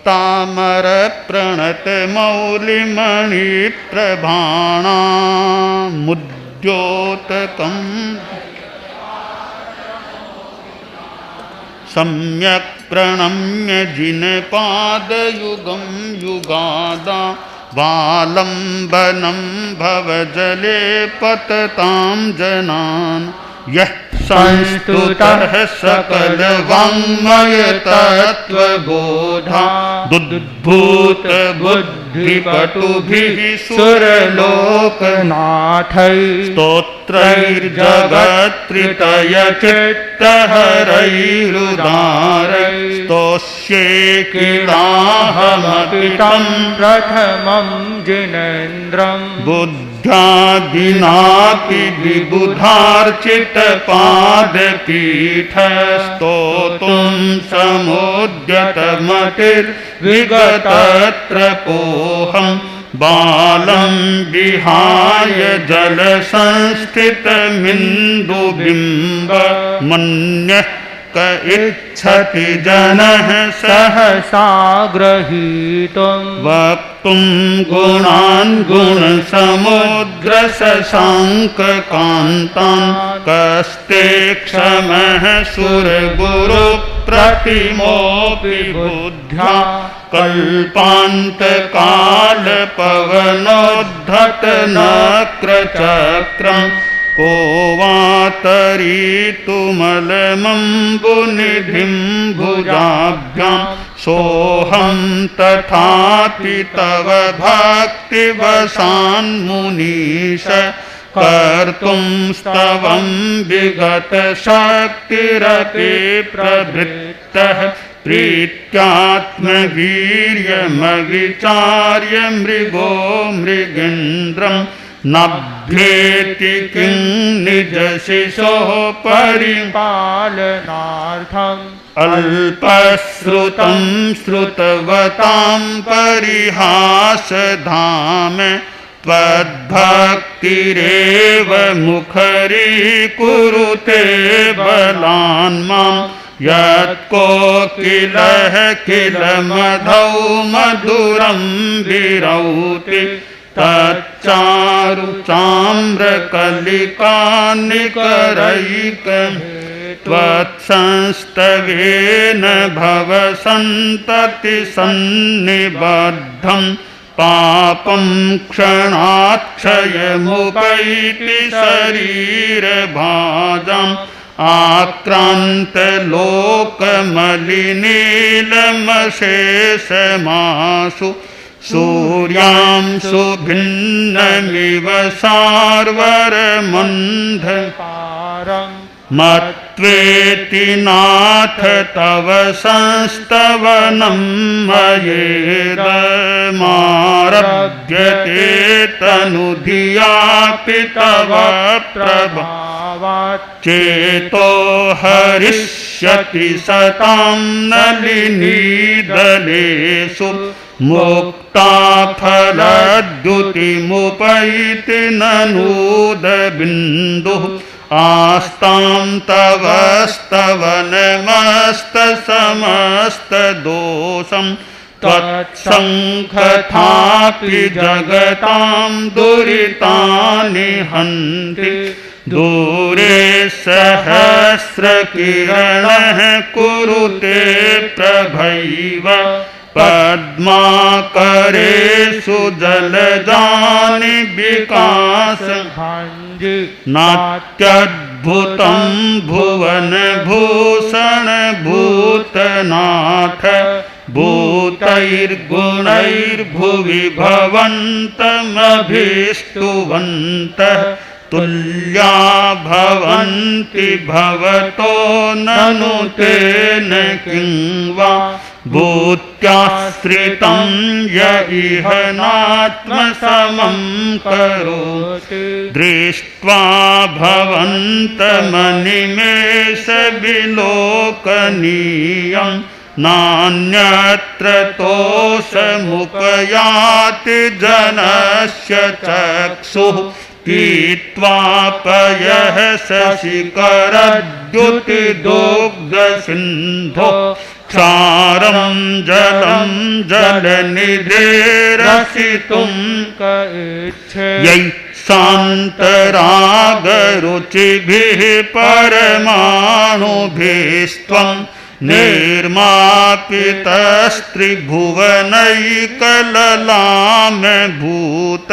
तामर प्रणत मौलिमणि प्रभाणामुद्योतकं सम्यक् प्रणम्य जिनपादयुगं युगादा वालम्बनं भवजले पततां जनान् यः संस्तुतः सकल वाङ्मय तत्त्वबोधा दुद्भूत बुद्धिपटुभिः सुरलोकनाथैः स्तोत्रैर्जगत्त्रितय चित्तहरैरुदारैः स्तोष्ये किलाहमपि तं प्रथमं जिनेन्द्रं बुद्ध्यादिनापि विबुधार्चितपादपीठस्तोतुं समुद्यतमतिर्विगतत्रपोऽहं बालं विहाय जलसंस्थितमिन्दुबिम्ब मन्यः क इच्छति जनः सहसा ग्रहीतुं वक्तुं गुणान् गुणसमुद्रशशाङ्ककान्तान् कस्ते क्षमः सुरगुरुप्रतिमोऽपि बुद्ध्या कल्पान्तकालपवनोद्धतनक्रचक्रम् को वातरीतुमलमम्बुनिधिं भुजाभ्यां सोऽहं तथापि तव भक्तिवशान्मुनीश कर्तुं स्तवं विगतशक्तिरपि प्रवृत्तः प्रीत्यात्मवीर्यमविचार्य मृगो मृगेन्द्रं नभ्येति किं निजशिशोः परिपालनार्थम् अल्पश्रुतं श्रुतवतां परिहासधाम त्वद्भक्तिरेव मुखरीकुरुते बलान् मां यत्कोकिलः किल मधौ मधुरं विरौति तच्चारु चाम्रकलिकानिकरैकमे त्वत्संस्तवेन भवसन्तति सन्निबद्धं पापं क्षणात् क्षयमुपैति शरीरभाजाम् आक्रान्तलोकमलिनीलमशेषमासु सूर्यांशु भिन्नमिव सार्वरमन्धकारम् मत्वेति नाथ तव संस्तवनं मयेदमारभ्यते तनुधियापि तव प्रभावात् चेतो हरिष्यति सतां नलिनीदलेषु मुक्ताफलद्युतिमुपैति ननूदबिन्दुः आस्तां तव स्तवनमस्तसमस्तदोषं त्वत्सङ्खथापि जगतां दुरितानि हन्ति दूरे सहस्रकिरणः कुरुते प्रभैव पद्माकरेषु जलजानि विकासभाञ्जि नात्यद्भुतं भुवनभूषण भूतनाथ भूतैर्गुणैर्भुवि भवन्तमभीष्टुवन्तः तुल्या भवन्ति भवतो ननु तेन किं वा भूत्याश्रितं य इह नात्मसमं करोति दृष्ट्वा भवन्तमनिमेषविलोकनीयं नान्यत्र तोषमुपयाति जनस्य चक्षुः पीत्वा पयः शशिकरद्युतिदुग्धसिन्धो क्षारं जलं जलनिधिरसितुं यै शान्तरागरुचिभिः परमाणुभिस्त्वं निर्मापितस्त्रिभुवनैकललामभूत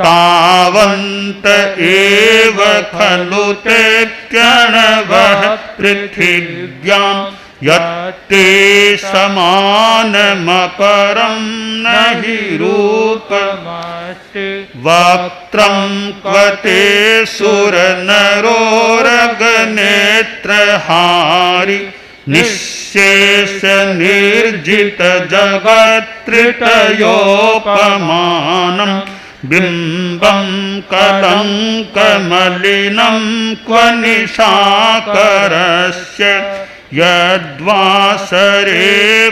तावन्त एव खलु ते प्रणवः पृथिव्यां यत्ते समानमपरं न हि रूपमस्ति वक्त्रं क्व ते सुरनरोरगनेत्रहारि निःशेषनिर्जितजगत्त्रितयोपमानं बिम्बं कलङ्कमलिनं क्व निशाकरस्य यद्वासरे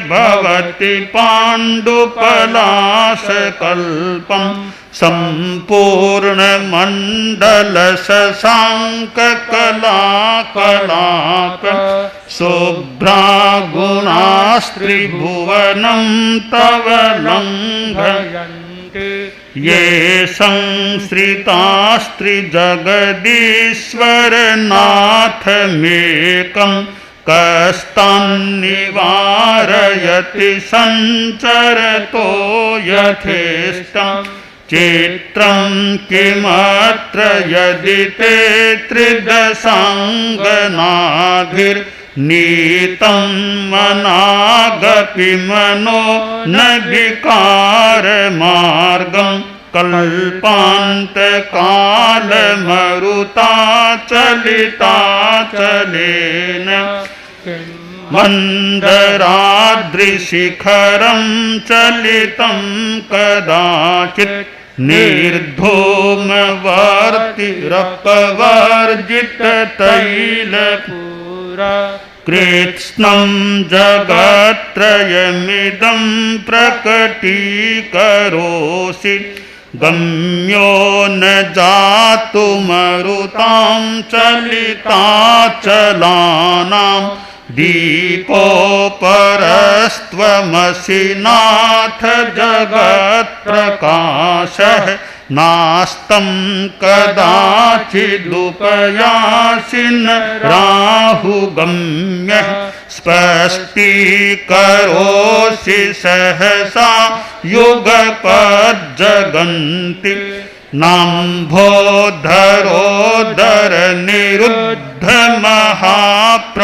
भवति पाण्डुपलाशकल्पं सम्पूर्णमण्डलशशाङ्ककलाकलाप शुभ्रागुणास्त्रिभुवनं तव लङ्घयन्ति ये संश्रितास्त्रिजगदीश्वरनाथमेकं कस्तान्निवारयति सञ्चरतो यथेष्टं चित्रं किमत्र यदि ते त्रिदशाङ्गनाभिर्नीतं मनागपि मनो न विकारमार्गं कल्पान्तकालमरुताचलिताचलेन मन्दराद्रिशिखरं चलितं कदाचित् निर्धूमवर्तिरपवर्जिततैलपूरा कृत्स्नं जगत्त्रयमिदं प्रकटीकरोषि गम्यो न जातुमरुतां चलिताचलानां दीपोपरस्त्वमसि नाथ जगत्प्रकाशः नास्तं कदाचिदुपयासि न राहुगम्यः स्पष्टीकरोषि सहसा युगपज्जगन्ति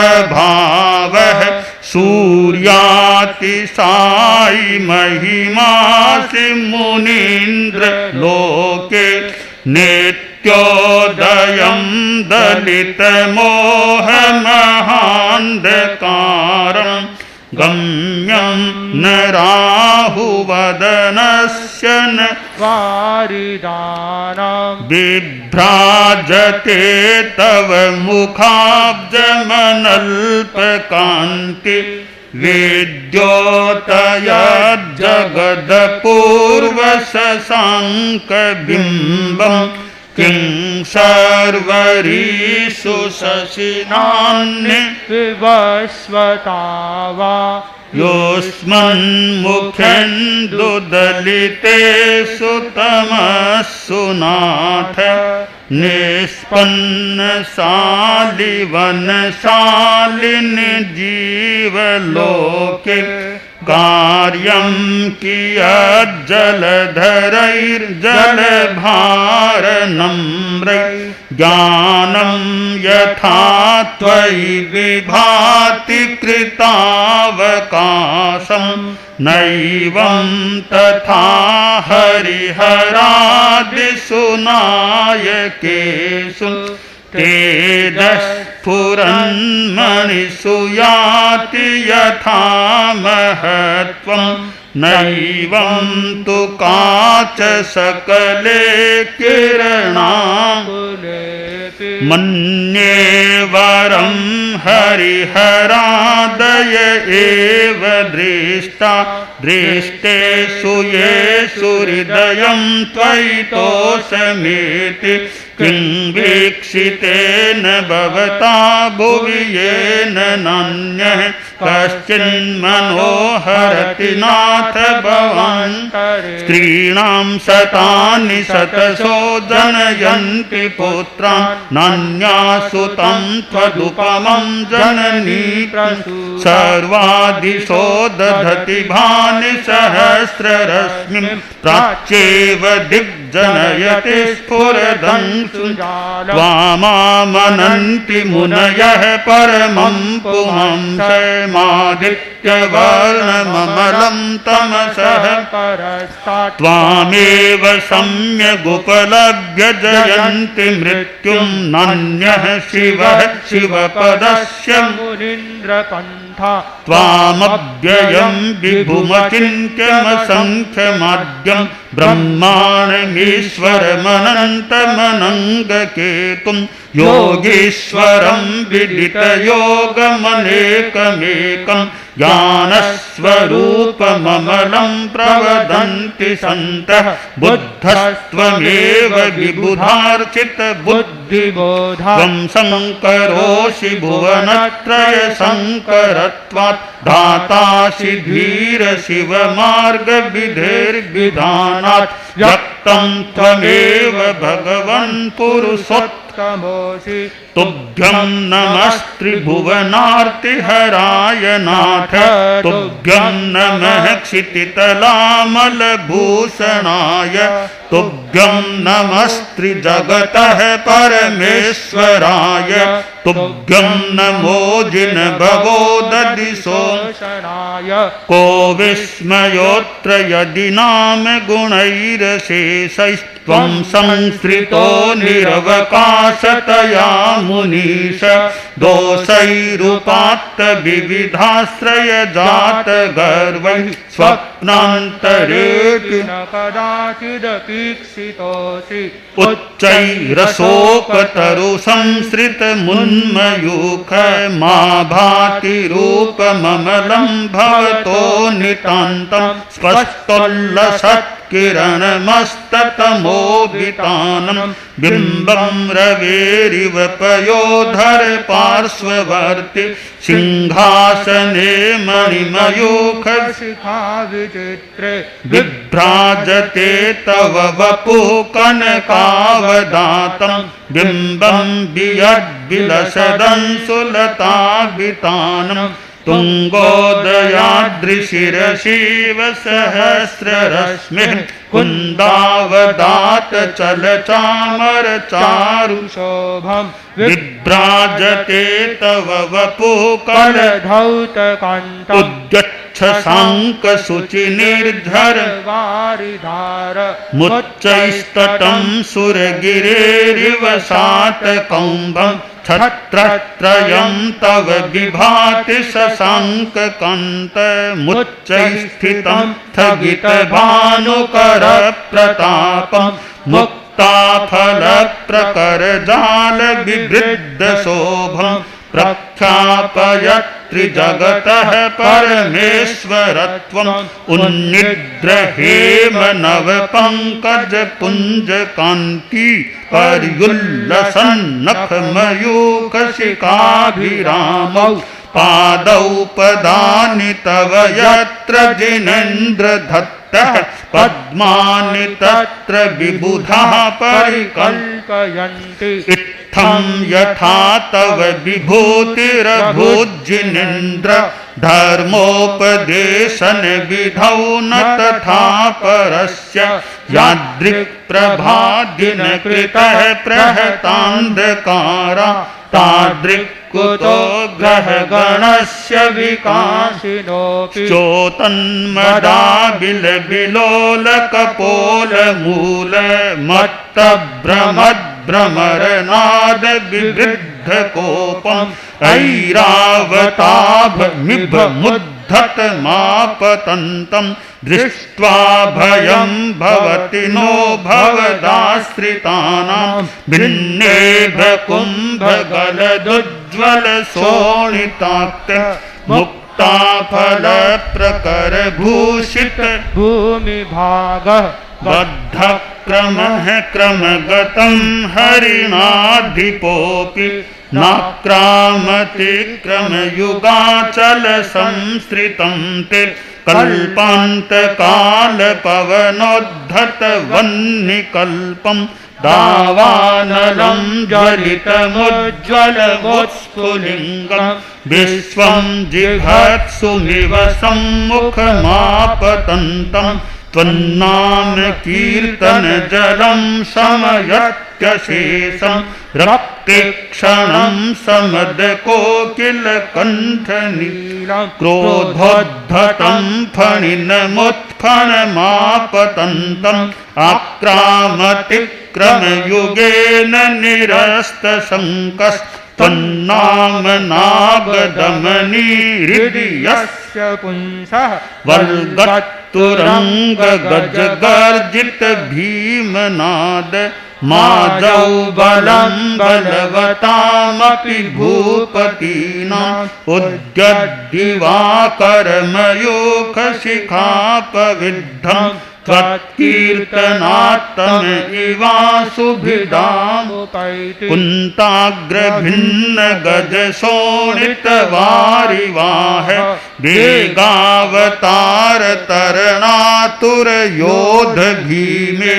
नाम्भोधरोदरनिरुद्धमहाप्रभावः सूर्यातिशायि महिमासि मुनीन्द्रलोके नित्योदयं दलितमोहमहान्धकारं गम्यं न राहुवदनस्य न वारिदानां बिभ्राजते तव मुखाब्जमनल्पकान्ति विद्योतयज्जगदपूर्वशशाङ्कबिम्बं किं सर्वरीषु शशिनान्यविवस्वता वा योऽस्मन्मुखेन्दुदलितेषु तमस्सु नाथ निष्पन्नशालिवनशालिनि जीवलोके कार्यं कियज्जलधरैर्जलभारनम्रै ज्ञानं यथा त्वयि विभाति कृतावकाशं नैवं तथा हरिहरादिषु नायकेषु तेजस्फुरन्मणिषु याति यथा महत्त्वं नैवं तु काच सकले किरणाकुलेऽपि मन्ये वरं हरिहरादय एव दृष्टा दृष्टेषु येषु हृदयं त्वयि तोषमेति किं वीक्षितेन भवता भुवि येन नान्यः कश्चिन्मनोहरति नाथ भवान् स्त्रीणां शतानि शतशो जनयन्ति पुत्रान् नान्यासुतं त्वदुपमं जननी सर्वादिशो दधति भानि सहस्ररश्मिं प्राच्येव दिग्जनयति स्फुरदंशु त्वामामनन्ति मुनयः परमं पुमांसमादित्यवर्णममलं तमसः त्वामेव सम्यगुपलभ्य जयन्ति मृत्युं नान्यः शिवः शिवपदस्य मुनीन्द्रकण्ठा त्वामव्ययं विभुमचिन्त्यमसङ्ख्यमाद्यं ब्रह्माणमीश्वरमनन्तमनङ्गकेतुं योगीश्वरं विदितयोगमनेकमेकं ज्ञानस्वरूपममलं प्रवदन्ति सन्तः बुद्धस्त्वमेव विबुधार्चितबुद्धिबोधा त्वं शङ्करोऽसि भुवनत्रयशङ्करत्वात् दातासि धीरशिवमार्गविधेर्विधानात् व्यक्तं त्वमेव भगवन् पुरुषोत्तमोऽसि तुभ्यं नमस्त्रिभुवनार्तिहराय नाथ तुभ्यं नमः क्षितितलामलभूषणाय तुभ्यं नमस्त्रिजगतः परमेश्वराय तुभ्यं नमो जिनभवोदधिशोषणाय को विस्मयोऽत्र यदि नाम गुणैरशेषैस्त्वं संश्रितो निरवकाशतया मुनीश दोषैरुपात्त विविधाश्रयजात गर्वैः स्वप्नान्तरेऽपि न कदाचिदपीक्षितोऽसि उच्चैरशोकतरुसंसृतमुन्मयूख मा भाति रूपममलं भवतो नितान्तं स्पष्टोल्लसत्किरणमस्ततमोदितानं बिम्बं रवेरिव पयोधर पार्श्ववर्ति सिंहासने मणिमयूखशिखा विचित्रे विभ्राजते तव वपुः कनकावदातं बिम्बं वियद्विलसदंशुलताभितानं तुङ्गोदयाद्रिशिरशिव सहस्ररश्मिः कुन्दावदात चलचामर चारुशोभं विभ्राजते तव वपुः कलधौतकान्तं उद्गच्छशाङ्कशुचिनिर्झर वारिधार मुच्चैस्तटं सुरगिरेरिव शातकौम्भं छत्रत्रयं तव विभाति शशाङ्ककान्त मुच्चैस्थितं स्थगितभानुकरप्रतापं मुक्ताफलप्रकरजालविवृद्धशोभं प्रख्यापयत्रिजगतः परमेश्वरत्वम् उन्निद्रहेम नवपङ्कजपुञ्जकान्ति पर्युल्लसन्नखमयूखशिखाभिरामौ पादौ पदानि तव यत्र जिनेन्द्रधत्तः पद्मानि तत्र विबुधाः परिकल्पयन्ति इत्थं यथा तव विभूतिरभूज्जिनेन्द्र धर्मोपदेशन विधौ न तथा परस्य यादृक्प्रभादिनकृतः प्रहतान्धकारा तादृक्कुतो ग्रहगणस्य विकासिनोऽपि चोतन्मदाबिलबिलोलकपोलमूलमत्तभ्रमद्भ्रमरनादविवृद्धकोपम् ऐरावताभमिभमुद्धतमापतन्तं दृष्ट्वा भयं भवति नो भवदाश्रितानां भिन्नेभकुम्भगलदुज्ज्वलशोणिताक्त मुक्ताफलप्रकरभूषित भूमिभागः बद्धः क्रमः क्रमगतं हरिणाधिपोऽपि नाक्रामति क्रमयुगाचलसंसृतं ते कल्पान्तकालपवनोद्धतवह्निकल्पं दावानलं ज्वलितमुज्ज्वलमुत्स्फुलिङ्गं विश्वं जिघत्सुमिव सम्मुखमापतन्तं त्वन्नाम कीर्तनजलं शमयत्यशेषं रक्तिक्षणं समदकोकिलकण्ठनीलं क्रोधोद्धतं फणिनमुत्फणमापतन्तम् आक्रामतिक्रमयुगेन निरस्तशङ्कस्त्वन्नाम नागदमनी यस्य पुंसः वर्गत्तुरङ्गगजगर्जित भीमनाद माजौ बलं बलवतामपि भूपतीनाम् उद्यद्दिवाकरमयूखशिखापविद्धं त्वत्कीर्तनात्तम इवासुभिदामुपैति कुन्ताग्रभिन्नगजशोणितवारिवाह वेगावतारतरणातुरयोध भीमे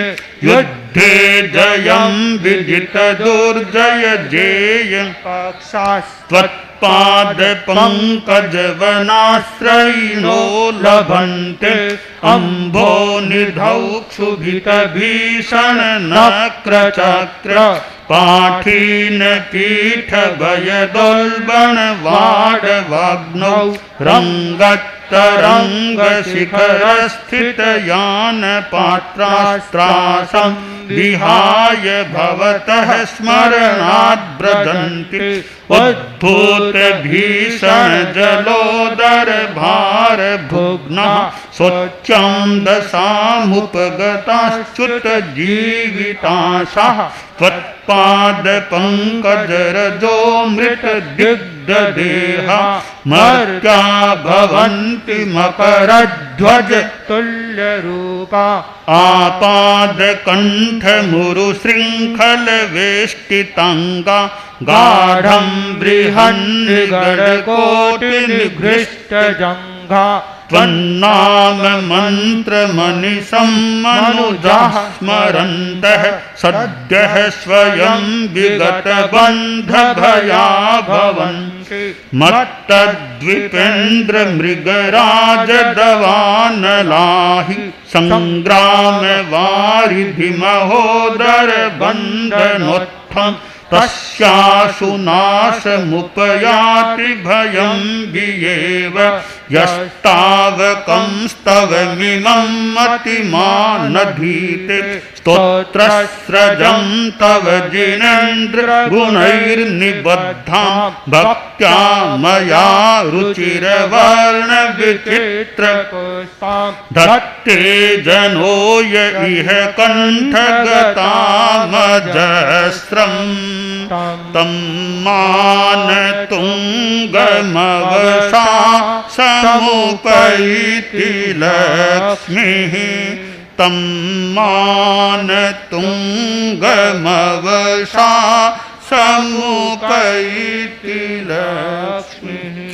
युद्धे जयं विजितदुर्जय जेय त्वत्पादपङ्कजवनाश्रयिणो लभन्ते अम्भोनिधौ क्षुभितभीषणनक्रचक्र पाठीनपीठभयदोल्बणवाडवाग्नौ रङ्गत्तरङ्गशिखरस्थितयानपात्रास्त्रासं विहाय भवतः स्मरणात् ब्रजन्ति उद्भूतभीषणजलोदर भारभुग्नः स्वच्छं दशामुपगताश्च्युतजीविताशः त्वत्पादपङ्कजरजो मृतदिग्धदेहा मर्त्या भवन्ति मकरध्वज तुल्यरूपा आपादकण्ठमुरुशृङ्खलवेष्टिताङ्गा गाढं बृहन्निगडकोटिनिघृष्टजङ्घा त्वन्नाम मन्त्रमनिशं मनुजाः स्मरन्तः सद्यः स्वयं विगतबन्धभया भवन्ति मत्तद्विपेन्द्रमृगराजदवानलाहि सङ्ग्रामवारिधिमहोदरबन्धनोत्थम् तस्याशु नाशमुपयाति भयं वियेव यस्तावकंस्तवमिमं मतिमानधीते स्तोत्रस्रजं तव जिनेन्द्रगुणैर्निबद्धां भक्त्या मया रुचिरवर्णविचित्रपुष्पां धत्ते जनो य इह कण्ठगतामजस्रम् तं मानतुङ्गमवसा समुपैति लक्ष्मीः तं मानतुङ्गमवसा समुपैति लक्ष्मीः।